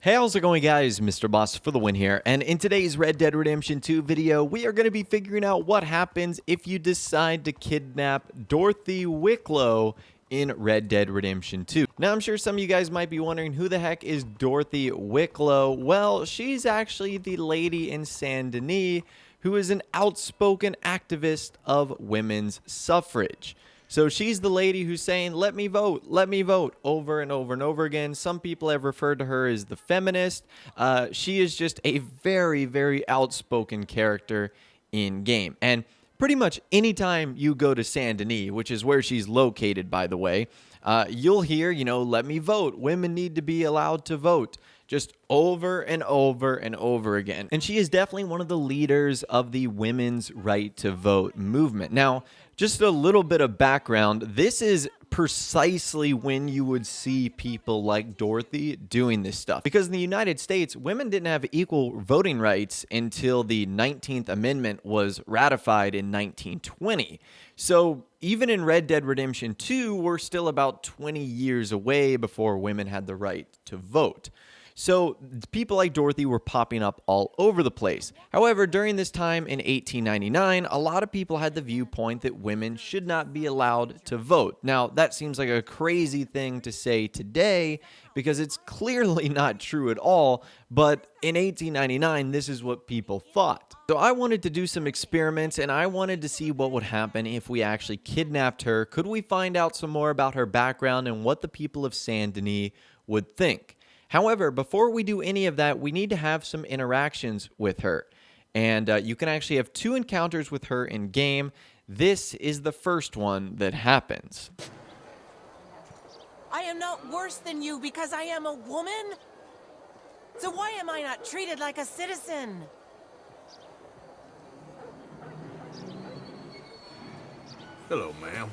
Hey, how's it going, guys? Mr. Boss for the win here, and in today's Red Dead Redemption 2 video, we are going to be figuring out what happens if you decide to kidnap Dorothea Wicklow in Red Dead Redemption 2. Now, I'm sure some of you guys might be wondering, who the heck is Dorothea Wicklow? Well, she's actually the lady in Saint Denis who is an outspoken activist of women's suffrage. So she's the lady who's saying, let me vote, over and over and over again. Some people have referred to her as the feminist. She is just a very, very outspoken character in game. And pretty much anytime you go to Saint Denis, which is where she's located, by the way, you'll hear, let me vote. Women need to be allowed to vote. Just over and over and over again. And she is definitely one of the leaders of the women's right to vote movement. Now, just a little bit of background. This is precisely when you would see people like Dorothy doing this stuff. Because in the United States, women didn't have equal voting rights until the 19th Amendment was ratified in 1920. So even in Red Dead Redemption 2, we're still about 20 years away before women had the right to vote. So people like Dorothy were popping up all over the place. However, during this time in 1899, a lot of people had the viewpoint that women should not be allowed to vote. Now, that seems like a crazy thing to say today because it's clearly not true at all, but in 1899, this is what people thought. So I wanted to do some experiments, and I wanted to see what would happen if we actually kidnapped her. Could we find out some more about her background and what the people of Saint Denis would think? However, before we do any of that, we need to have some interactions with her. And you can actually have 2 encounters with her in game. This is the first one that happens. I am not worse than you because I am a woman? So why am I not treated like a citizen? Hello, ma'am.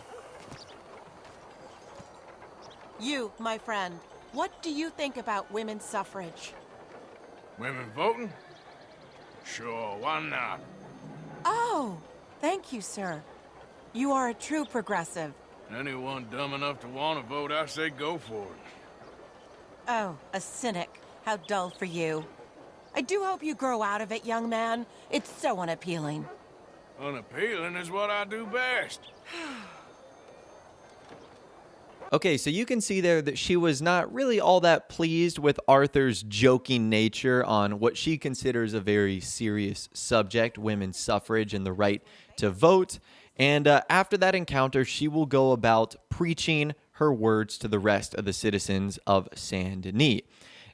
You, my friend. What do you think about women's suffrage? Women voting? Sure, why not? Oh, thank you, sir. You are a true progressive. Anyone dumb enough to want to vote, I say go for it. Oh, a cynic. How dull for you. I do hope you grow out of it, young man. It's so unappealing. Unappealing is what I do best. Okay, so you can see there that she was not really all that pleased with Arthur's joking nature on what she considers a very serious subject, women's suffrage and the right to vote. And after that encounter, she will go about preaching her words to the rest of the citizens of Saint Denis.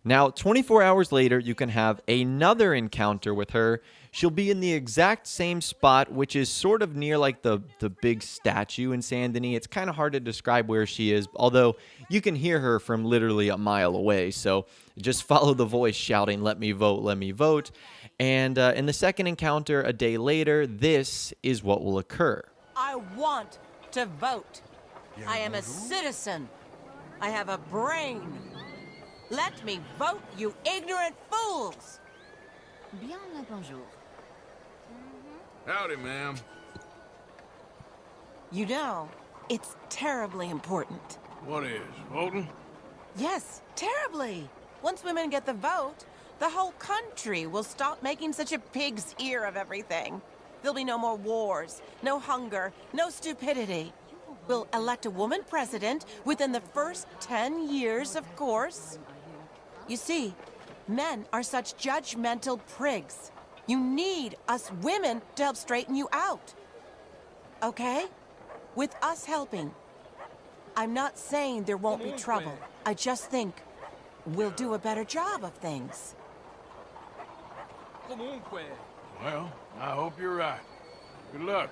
Now, 24 hours later, you can have another encounter with her. She'll be in the exact same spot, which is sort of near like the big statue in Saint Denis. It's kind of hard to describe where she is, although you can hear her from literally a mile away. So just follow the voice shouting, let me vote, let me vote. And in the second encounter, a day later, this is what will occur. I want to vote. I am a citizen. I have a brain. Let me vote, you ignorant fools! Bien le bonjour. Howdy, ma'am. You know, it's terribly important. What is, voting? Yes, terribly. Once women get the vote, the whole country will stop making such a pig's ear of everything. There'll be no more wars, no hunger, no stupidity. We'll elect a woman president within the first 10 years, of course. You see, men are such judgmental prigs. You need us women to help straighten you out. Okay? With us helping. I'm not saying there won't be trouble. I just think we'll do a better job of things. Well, I hope you're right. Good luck.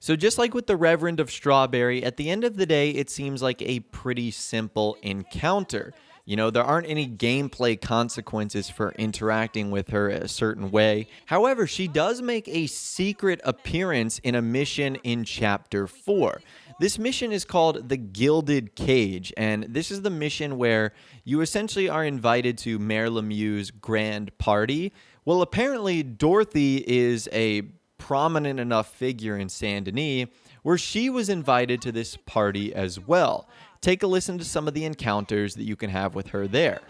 So just like with the Reverend of Strawberry, at the end of the day, it seems like a pretty simple encounter. There aren't any gameplay consequences for interacting with her a certain way. However, she does make a secret appearance in a mission in Chapter 4. This mission is called the Gilded Cage, and this is the mission where you essentially are invited to Mayor Lemieux's grand party. Well, apparently, Dorothy is a prominent enough figure in Saint Denis where she was invited to this party as well. take a listen to some of the encounters that you can have with her there.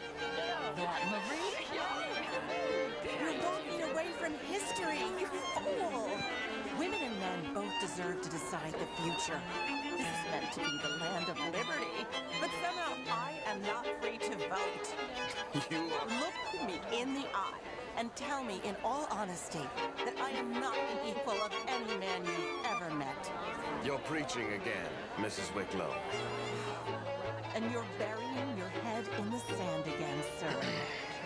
You're walking away from history, you fool! Women and men both deserve to decide the future. This is meant to be the land of liberty, but somehow I am not free to vote. Look me in the eye and tell me in all honesty that I am not the equal of any man you've ever met. You're preaching again, Mrs. Wicklow. And you're burying your head in the sand again, sir.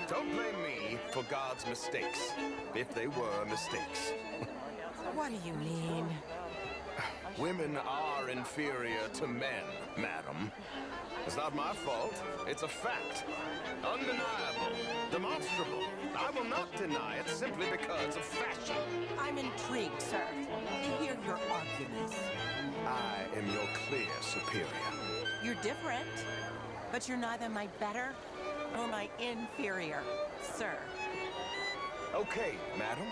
Don't blame me for God's mistakes, if they were mistakes. What do you mean? Women are inferior to men, madam. It's not my fault. It's a fact. Undeniable. Demonstrable. I will not deny it simply because of fashion. I'm intrigued, sir, to hear your arguments. I am your clear superior. You're different, but you're neither my better nor my inferior, sir. Okay, madam.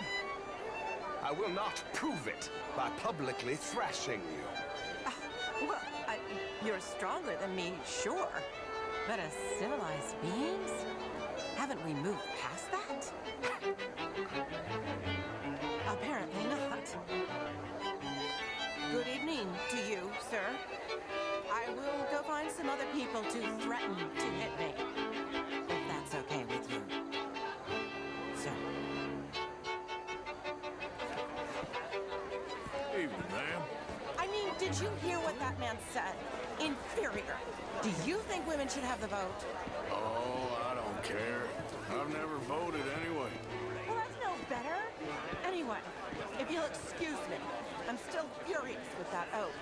I will not prove it by publicly thrashing you. Well, you're stronger than me, sure. But as civilized beings, haven't we moved past that? Apparently not. Good evening to you, sir. I will go find some other people to threaten to hit me, if that's okay with you, sir. Evening, ma'am. I mean, did you hear what that man said? Inferior. Do you think women should have the vote? Oh, I don't care. I've never voted anyway. Well, that's no better. Anyway, if you'll excuse me, I'm still furious with that oath.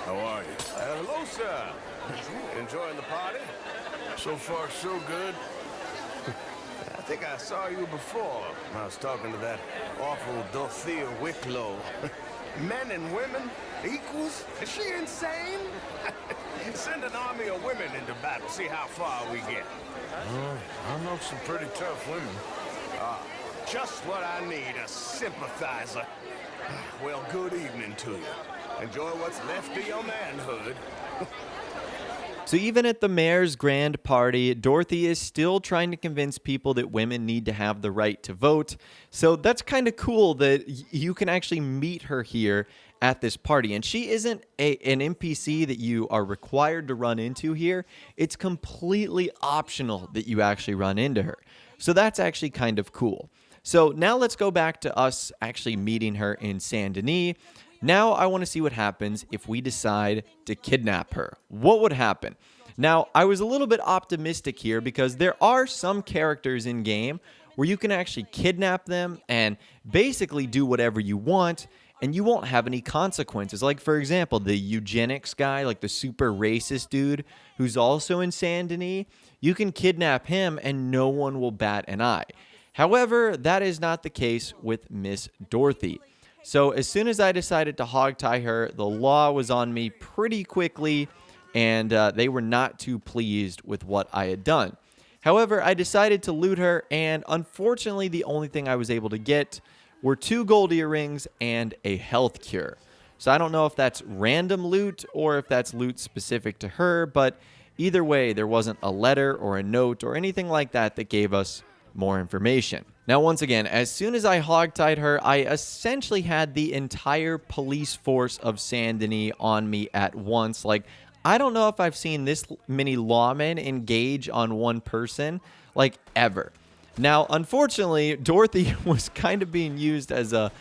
How are you? Hello, sir. Enjoying the party? So far, so good. I think I saw you before. I was talking to that awful Dorothea Wicklow. Men and women, equals? Is she insane? Send an army of women into battle, see how far we get. I know some pretty tough women. Just what I need, a sympathizer. Well, good evening to you. Enjoy what's left of your manhood. So even at the mayor's grand party, Dorothy is still trying to convince people that women need to have the right to vote. So that's kind of cool that you can actually meet her here at this party. And she isn't an NPC that you are required to run into here. It's completely optional that you actually run into her. So that's actually kind of cool. So now let's go back to us actually meeting her in Saint Denis. Now I want to see what happens if we decide to kidnap her. What would happen? Now, I was a little bit optimistic here because there are some characters in game where you can actually kidnap them and basically do whatever you want and you won't have any consequences. Like, for example, the eugenics guy, like the super racist dude who's also in Saint Denis, you can kidnap him and no one will bat an eye. However, that is not the case with Miss Dorothy. So as soon as I decided to hogtie her, the law was on me pretty quickly, and they were not too pleased with what I had done. However, I decided to loot her, and unfortunately, the only thing I was able to get were 2 gold earrings and a health cure. So I don't know if that's random loot or if that's loot specific to her, but either way, there wasn't a letter or a note or anything like that that gave us more information. Now, once again, as soon as I hogtied her, I essentially had the entire police force of Saint Denis on me at once. Like, I don't know if I've seen this many lawmen engage on one person, like, ever. Now, unfortunately, Dorothy was kind of being used as a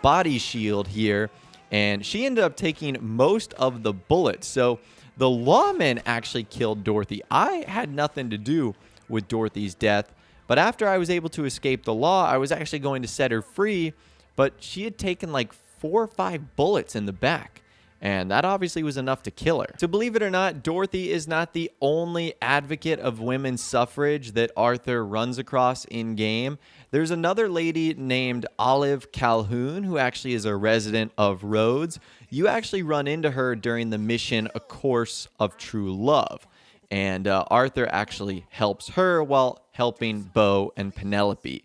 body shield here, and she ended up taking most of the bullets. So the lawmen actually killed Dorothy. I had nothing to do with Dorothy's death. But after I was able to escape the law, I was actually going to set her free, but she had taken like 4 or 5 bullets in the back, and that obviously was enough to kill her. So believe it or not, Dorothy is not the only advocate of women's suffrage that Arthur runs across in-game. There's another lady named Olive Calhoun, who actually is a resident of Rhodes. You actually run into her during the mission A Course of True Love. And Arthur actually helps her while helping Beau and Penelope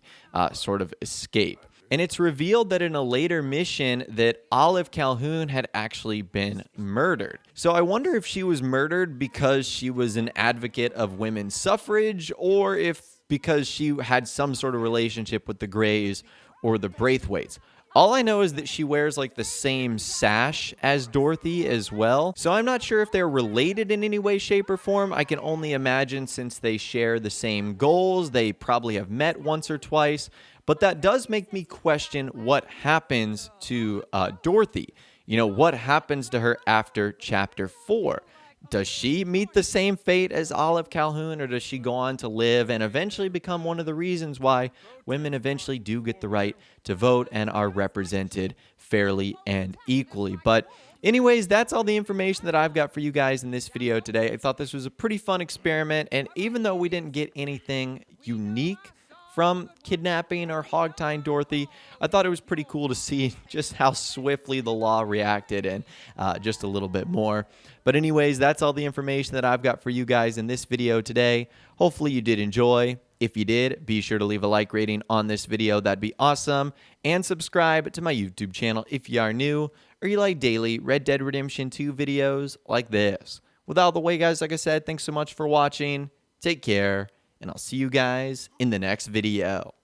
sort of escape. And it's revealed that in a later mission that Olive Calhoun had actually been murdered. So I wonder if she was murdered because she was an advocate of women's suffrage, or if because she had some sort of relationship with the Greys or the Braithwaites. All I know is that she wears like the same sash as Dorothy as well. So I'm not sure if they're related in any way, shape, or form. I can only imagine since they share the same goals, they probably have met once or twice. But that does make me question what happens to Dorothy. You know, what happens to her after chapter 4? Does she meet the same fate as Olive Calhoun, or does she go on to live and eventually become one of the reasons why women eventually do get the right to vote and are represented fairly and equally? But anyways, that's all the information that I've got for you guys in this video today. I thought this was a pretty fun experiment, and even though we didn't get anything unique from kidnapping or hogtying Dorothy, I thought it was pretty cool to see just how swiftly the law reacted, and just a little bit more. But anyways, that's all the information that I've got for you guys in this video today. Hopefully you did enjoy. If you did, be sure to leave a like rating on this video. That'd be awesome. And subscribe to my YouTube channel if you are new or you like daily Red Dead Redemption 2 videos like this. With all the way, guys, like I said, thanks so much for watching. Take care, and I'll see you guys in the next video.